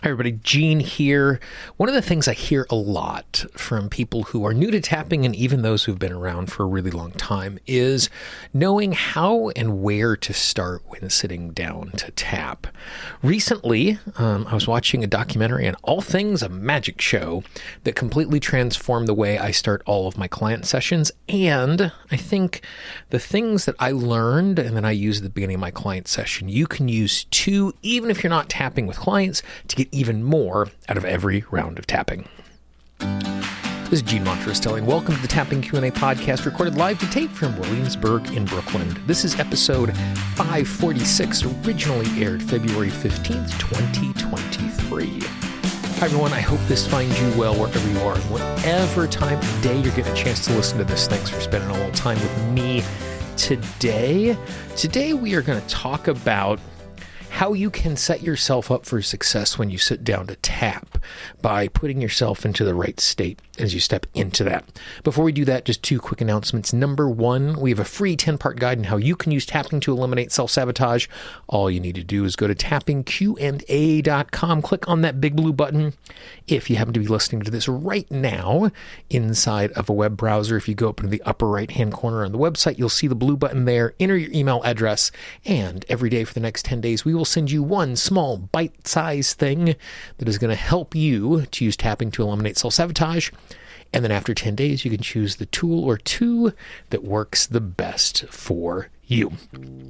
Hi everybody, Gene here. One of the things I hear a lot from people who are new to tapping and even those who've been around for a really long time is knowing how and where to start when sitting down to tap. Recently, I was watching a documentary on all things a magic show that completely transformed the way I start all of my client sessions. And I think the things that I learned and that I use at the beginning of my client session, you can use too, even if you're not tapping with clients, to get even more out of every round of tapping. This is Gene Monterastelli, and welcome to the Tapping Q&A podcast, recorded live to tape from Williamsburg in Brooklyn. This is episode 546, originally aired February 15th, 2023. Hi everyone, I hope this finds you well wherever you are, and whatever time of day you're getting a chance to listen to this. Thanks for spending a little time with me today. Today we are going to talk about how you can set yourself up for success when you sit down to tap by putting yourself into the right state as you step into that. Before we do that, just two quick announcements. Number one, we have a free 10-part guide on how you can use tapping to eliminate self-sabotage. All you need to do is go to tappingqa.com, click on that big blue button. If you happen to be listening to this right now inside of a web browser, if you go up into the upper right-hand corner on the website, you'll see the blue button there. Enter your email address, and every day for the next 10 days, we will send you one small bite-sized thing that is going to help you to use tapping to eliminate self-sabotage. And then after 10 days, you can choose the tool or two that works the best for you.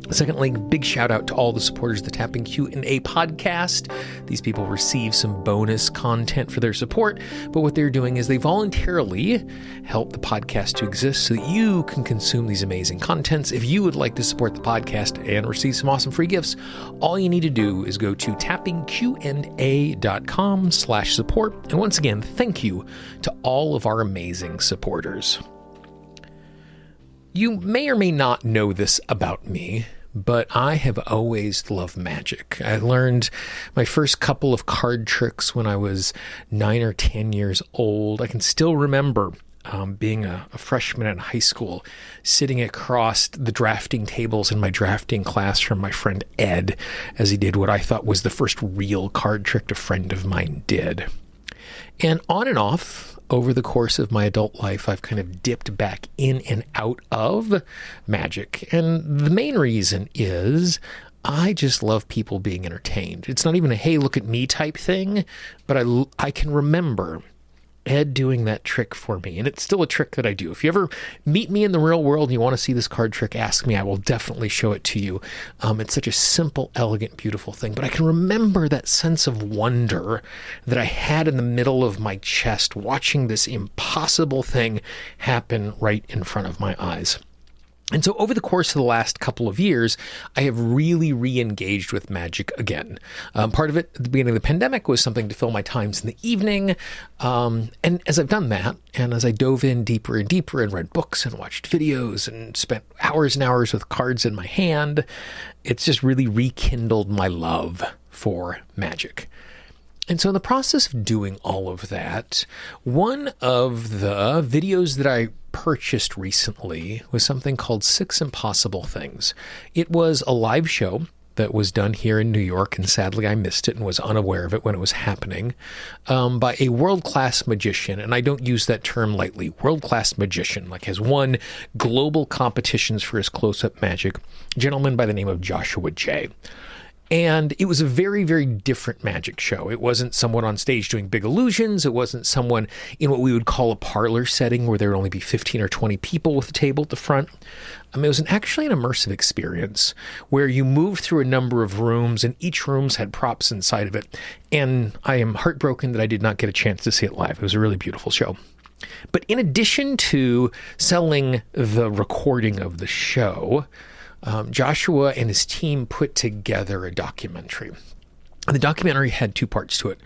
Secondly, big shout out to all the supporters of the Tapping Q&A podcast. These people receive some bonus content for their support, but what they're doing is they voluntarily help the podcast to exist so that you can consume these amazing contents. If you would like to support the podcast and receive some awesome free gifts, all you need to do is go to tappingqa.com/support. And once again, thank you to all of our amazing supporters. You may or may not know this about me, but I have always loved magic. I learned my first couple of card tricks when I was 9 or 10 years old. I can still remember being a freshman in high school, sitting across the drafting tables in my drafting class from my friend Ed, as he did what I thought was the first real card trick a friend of mine did. And on and off, over the course of my adult life, I've kind of dipped back in and out of magic. And the main reason is I just love people being entertained. It's not even a, hey, look at me type thing, but I can remember Ed doing that trick for me. And it's still a trick that I do. If you ever meet me in the real world and you want to see this card trick, ask me. I will definitely show it to you. It's such a simple, elegant, beautiful thing. But I can remember that sense of wonder that I had in the middle of my chest watching this impossible thing happen right in front of my eyes. And so over the course of the last couple of years, I have really re-engaged with magic again. Part of it at the beginning of the pandemic was something to fill my times in the evening. And as I've done that, and as I dove in deeper and deeper and read books and watched videos and spent hours and hours with cards in my hand, it's just really rekindled my love for magic. And so in the process of doing all of that, one of the videos that I purchased recently was something called 6 Impossible Things. It was a live show that was done here in New York, and sadly I missed it and was unaware of it when it was happening, by a world-class magician. And I don't use that term lightly. World-class magician, like has won global competitions for his close-up magic, a gentleman by the name of Joshua J. And it was a very, very different magic show. It wasn't someone on stage doing big illusions. It wasn't someone in what we would call a parlor setting where there would only be 15 or 20 people with a table at the front. It was actually an immersive experience where you moved through a number of rooms and each room's had props inside of it. And I am heartbroken that I did not get a chance to see it live. It was a really beautiful show. But in addition to selling the recording of the show, Joshua and his team put together a documentary. The documentary had two parts to it.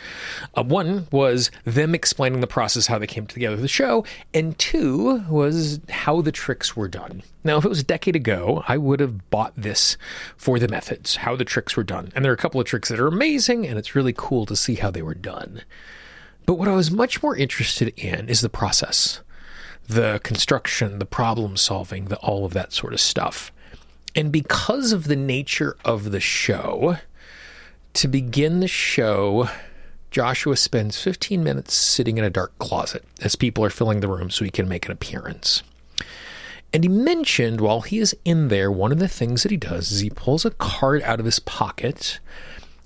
One was them explaining the process, how they came together the show, and two was how the tricks were done. Now, if it was a decade ago, I would have bought this for the methods, how the tricks were done. And there are a couple of tricks that are amazing, and it's really cool to see how they were done. But what I was much more interested in is the process, the construction, the problem solving, all of that sort of stuff. And because of the nature of the show, to begin the show, Joshua spends 15 minutes sitting in a dark closet as people are filling the room so he can make an appearance. And he mentioned while he is in there, one of the things that he does is he pulls a card out of his pocket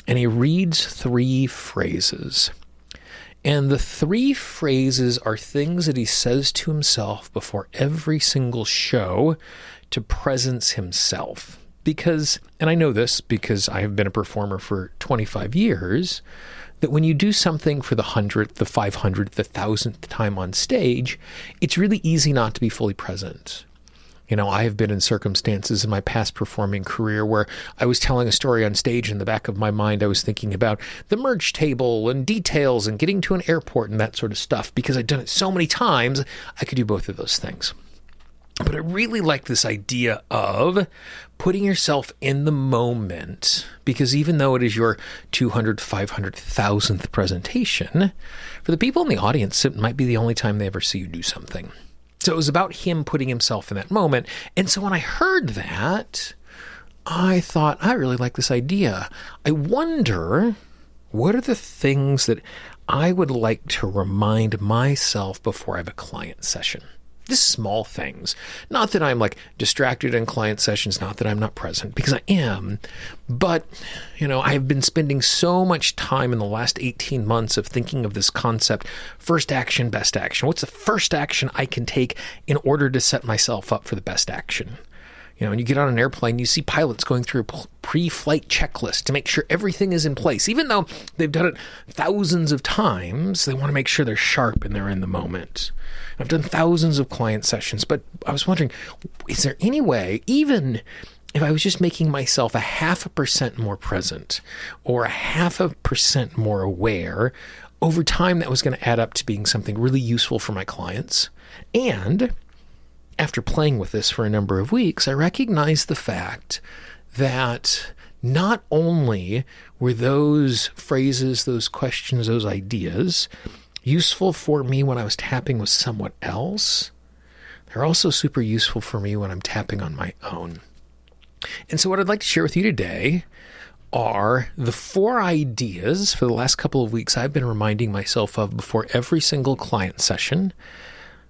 and he reads 3 phrases. And the 3 phrases are things that he says to himself before every single show to presence himself. Because, and I know this because I have been a performer for 25 years, that when you do something for the 100th, the 500th, the 1,000th time on stage, it's really easy not to be fully present. You know, I have been in circumstances in my past performing career where I was telling a story on stage. In the back of my mind, I was thinking about the merch table and details and getting to an airport and that sort of stuff. Because I'd done it so many times, I could do both of those things. But I really like this idea of putting yourself in the moment, because even though it is your 200, 500, 1,000th presentation, for the people in the audience, it might be the only time they ever see you do something. So it was about him putting himself in that moment. And so when I heard that, I thought, I really like this idea. I wonder, what are the things that I would like to remind myself before I have a client session? Just small things. Not that I'm like distracted in client sessions, not that I'm not present, because I am. But, you know, I've been spending so much time in the last 18 months of thinking of this concept, first action, best action. What's the first action I can take in order to set myself up for the best action? You know, when you get on an airplane, you see pilots going through a pre-flight checklist to make sure everything is in place. Even though they've done it thousands of times, they want to make sure they're sharp and they're in the moment. I've done thousands of client sessions, but I was wondering, is there any way, even if I was just making myself 0.5% more present or 0.5% more aware, over time that was going to add up to being something really useful for my clients? And after playing with this for a number of weeks, I recognized the fact that not only were those phrases, those questions, those ideas useful for me when I was tapping with someone else, they're also super useful for me when I'm tapping on my own. And so what I'd like to share with you today are the 4 ideas for the last couple of weeks I've been reminding myself of before every single client session,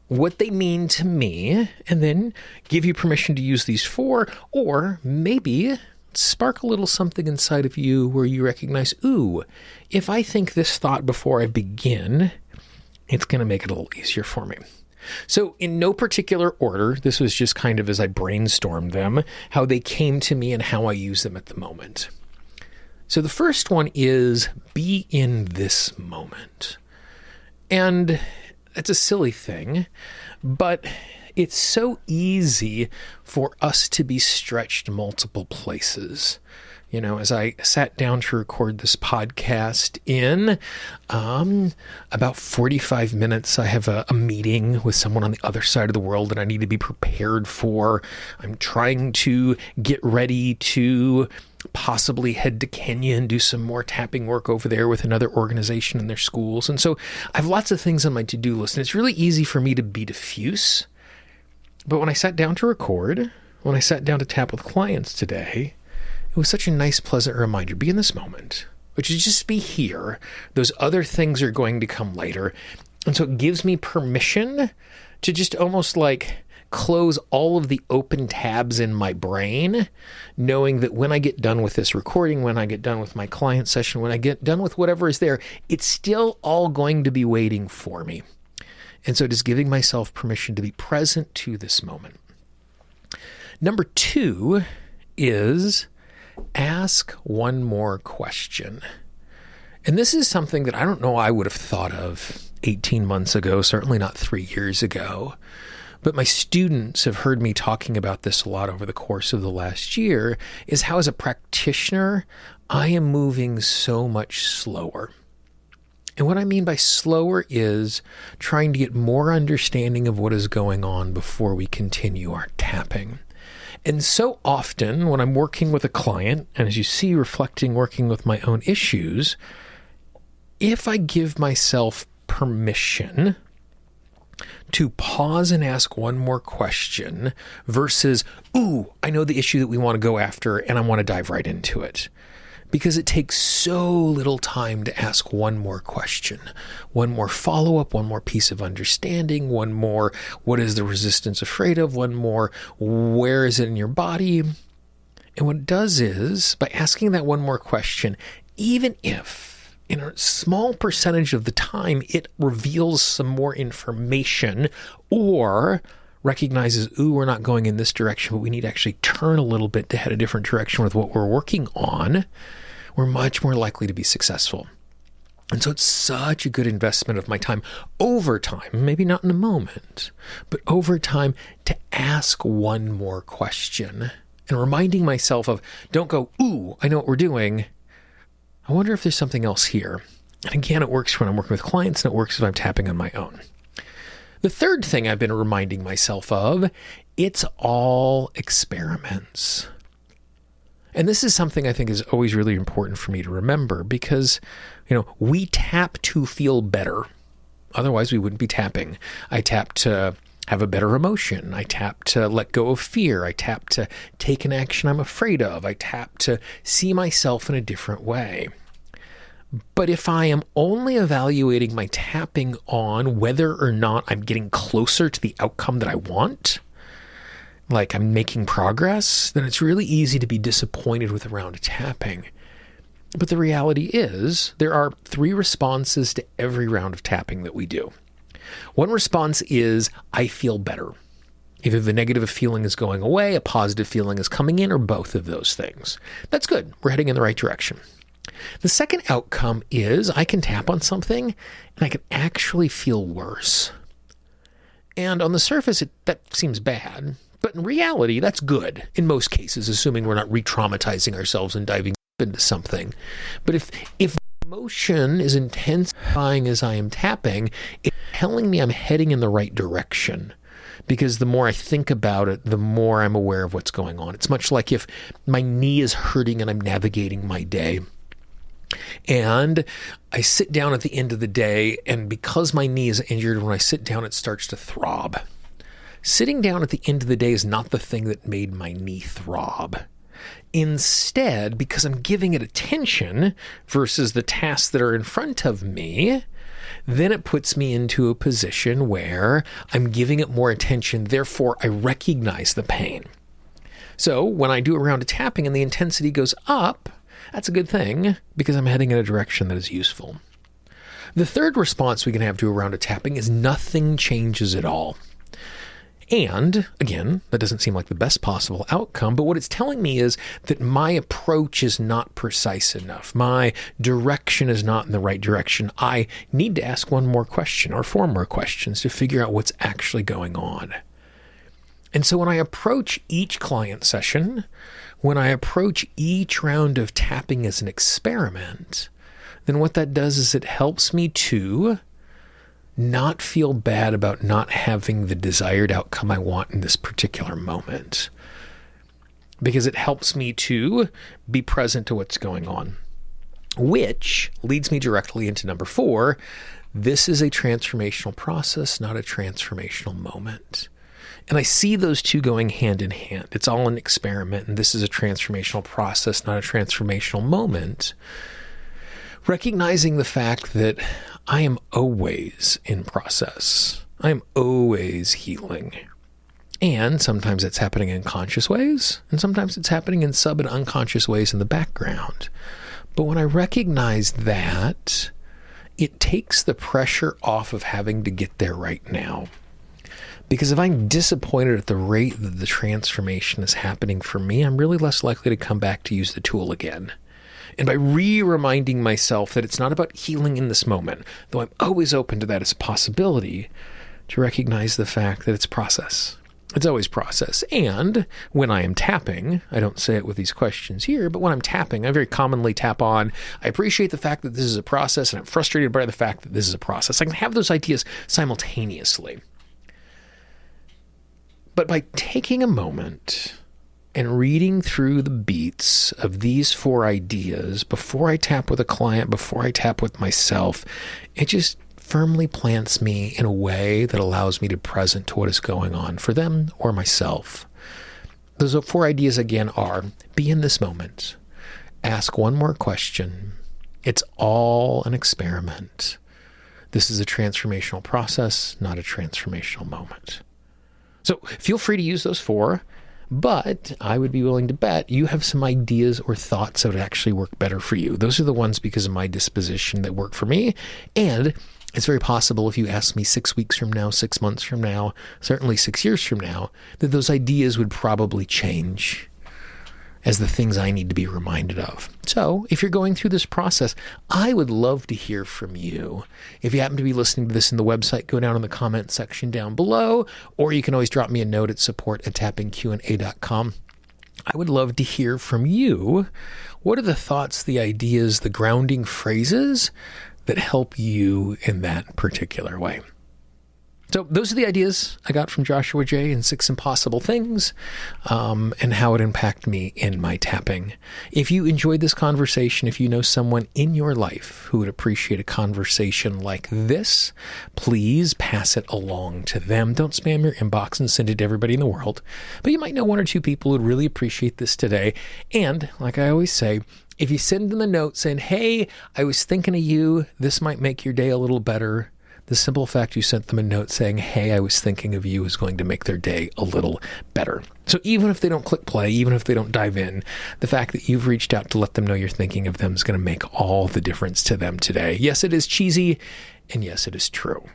what they mean to me, and then give you permission to use these 4, or maybe spark a little something inside of you where you recognize, ooh, if I think this thought before I begin, it's going to make it a little easier for me. So in no particular order, this was just kind of as I brainstormed them, how they came to me and how I use them at the moment. So the first one is be in this moment. And it's a silly thing, but it's so easy for us to be stretched multiple places. You know, as I sat down to record this podcast in about 45 minutes, I have a meeting with someone on the other side of the world that I need to be prepared for. I'm trying to get ready to possibly head to Kenya and do some more tapping work over there with another organization in their schools. And so I have lots of things on my to-do list, and it's really easy for me to be diffuse. But when I sat down to record, when I sat down to tap with clients today, it was such a nice, pleasant reminder. Be in this moment, which is just be here. Those other things are going to come later. And so it gives me permission to just almost like close all of the open tabs in my brain, knowing that when I get done with this recording, when I get done with my client session, when I get done with whatever is there, it's still all going to be waiting for me. And so just giving myself permission to be present to this moment. Number 2 is ask one more question. And this is something that I don't know I would have thought of 18 months ago, certainly not 3 years ago. But my students have heard me talking about this a lot over the course of the last year, is how as a practitioner, I am moving so much slower. And what I mean by slower is trying to get more understanding of what is going on before we continue our tapping. And so often when I'm working with a client, and as you see, reflecting, working with my own issues, if I give myself permission to pause and ask one more question versus, ooh, I know the issue that we want to go after and I want to dive right into it. because it takes so little time to ask one more question, one more follow-up, one more piece of understanding, one more, what is the resistance afraid of? One more, where is it in your body? And what it does is, by asking that one more question, even if in a small percentage of the time it reveals some more information or recognizes, ooh, we're not going in this direction, but we need to actually turn a little bit to head a different direction with what we're working on, we're much more likely to be successful. And so it's such a good investment of my time over time, maybe not in a moment, but over time, to ask one more question and reminding myself of, don't go, ooh, I know what we're doing. I wonder if there's something else here. And again, it works when I'm working with clients, and it works if I'm tapping on my own. The third thing I've been reminding myself of, it's all experiments. And this is something I think is always really important for me to remember because, we tap to feel better. Otherwise, we wouldn't be tapping. I tap to have a better emotion. I tap to let go of fear. I tap to take an action I'm afraid of. I tap to see myself in a different way. But if I am only evaluating my tapping on whether or not I'm getting closer to the outcome that I want, like I'm making progress, then it's really easy to be disappointed with a round of tapping. But the reality is there are 3 responses to every round of tapping that we do. One response is, I feel better. Either the negative feeling is going away, a positive feeling is coming in, or both of those things. That's good. We're heading in the right direction. The second outcome is I can tap on something and I can actually feel worse. And on the surface, that seems bad. But in reality, that's good in most cases, assuming we're not re-traumatizing ourselves and diving into something. But if the emotion is intensifying as I am tapping, it's telling me I'm heading in the right direction. Because the more I think about it, the more I'm aware of what's going on. It's much like if my knee is hurting and I'm navigating my day. And I sit down at the end of the day, and because my knee is injured, when I sit down, it starts to throb. Sitting down at the end of the day is not the thing that made my knee throb. Instead, because I'm giving it attention versus the tasks that are in front of me, then it puts me into a position where I'm giving it more attention. Therefore, I recognize the pain. So when I do a round of tapping and the intensity goes up, that's a good thing because I'm heading in a direction that is useful. The third response we can have to a round of tapping is nothing changes at all. And again, that doesn't seem like the best possible outcome, but what it's telling me is that my approach is not precise enough. My direction is not in the right direction. I need to ask one more question or 4 more questions to figure out what's actually going on. And so when I approach each client session, when I approach each round of tapping as an experiment, then what that does is it helps me to not feel bad about not having the desired outcome I want in this particular moment. Because it helps me to be present to what's going on. Which leads me directly into number 4. This is a transformational process, not a transformational moment. And I see those two going hand in hand. It's all an experiment, and this is a transformational process, not a transformational moment. Recognizing the fact that I am always in process. I am always healing. And sometimes it's happening in conscious ways, and sometimes it's happening in sub and unconscious ways in the background. But when I recognize that, it takes the pressure off of having to get there right now. Because if I'm disappointed at the rate that the transformation is happening for me, I'm really less likely to come back to use the tool again. And by reminding myself that it's not about healing in this moment, though I'm always open to that as a possibility, to recognize the fact that it's process. It's always process. And when I am tapping, I don't say it with these questions here, but when I'm tapping, I very commonly tap on, I appreciate the fact that this is a process, and I'm frustrated by the fact that this is a process. I can have those ideas simultaneously. But by taking a moment and reading through the beats of these 4 ideas before I tap with a client, before I tap with myself, it just firmly plants me in a way that allows me to present to what is going on for them or myself. Those 4 ideas again are, be in this moment. ask one more question. It's all an experiment. This is a transformational process, not a transformational moment. So feel free to use those 4, but I would be willing to bet you have some ideas or thoughts that would actually work better for you. Those are the ones, because of my disposition, that work for me. And it's very possible if you ask me 6 weeks from now, 6 months from now, certainly 6 years from now, that those ideas would probably change as the things I need to be reminded of. So if you're going through this process, I would love to hear from you. If you happen to be listening to this in the website, go down in the comment section down below, or you can always drop me a note at support@tappingqna.com. I would love to hear from you. What are the thoughts, the ideas, the grounding phrases that help you in that particular way? So those are the ideas I got from Joshua J. in 6 Impossible Things, and how it impacted me in my tapping. If you enjoyed this conversation, if you know someone in your life who would appreciate a conversation like this, please pass it along to them. Don't spam your inbox and send it to everybody in the world. But you might know 1 or 2 people who'd really appreciate this today. And like I always say, if you send them a note saying, hey, I was thinking of you, this might make your day a little better. The simple fact you sent them a note saying, hey, I was thinking of you, is going to make their day a little better. So even if they don't click play, even if they don't dive in, the fact that you've reached out to let them know you're thinking of them is going to make all the difference to them today. Yes, it is cheesy, and yes, it is true.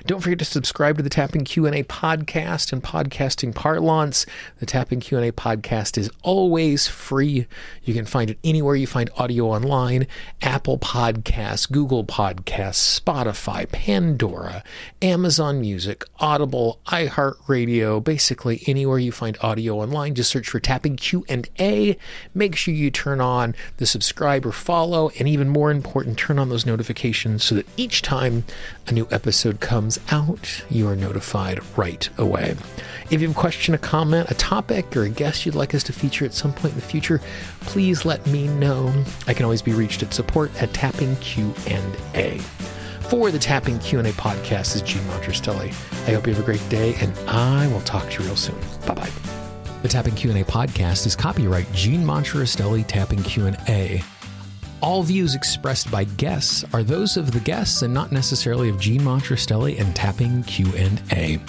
Don't forget to subscribe to the Tapping Q&A podcast and podcasting parlance. The Tapping Q&A podcast is always free. You can find it anywhere you find audio online: Apple Podcasts, Google Podcasts, Spotify, Pandora, Amazon Music, Audible, iHeartRadio, basically anywhere you find audio online. Just search for Tapping Q&A. Make sure you turn on the subscribe or follow, and even more important, turn on those notifications so that each time a new episode comes out, you are notified right away. If you have a question, a comment, a topic, or a guest you'd like us to feature at some point in the future, please let me know. I can always be reached at support@tappingqa. For the Tapping Q&A podcast, this is Gene Monterastelli. I hope you have a great day, and I will talk to you real soon. Bye-bye. The Tapping Q&A podcast is copyright Gene Monterastelli Tapping Q&A. All views expressed by guests are those of the guests and not necessarily of Gene Monterastelli and Tapping Q&A.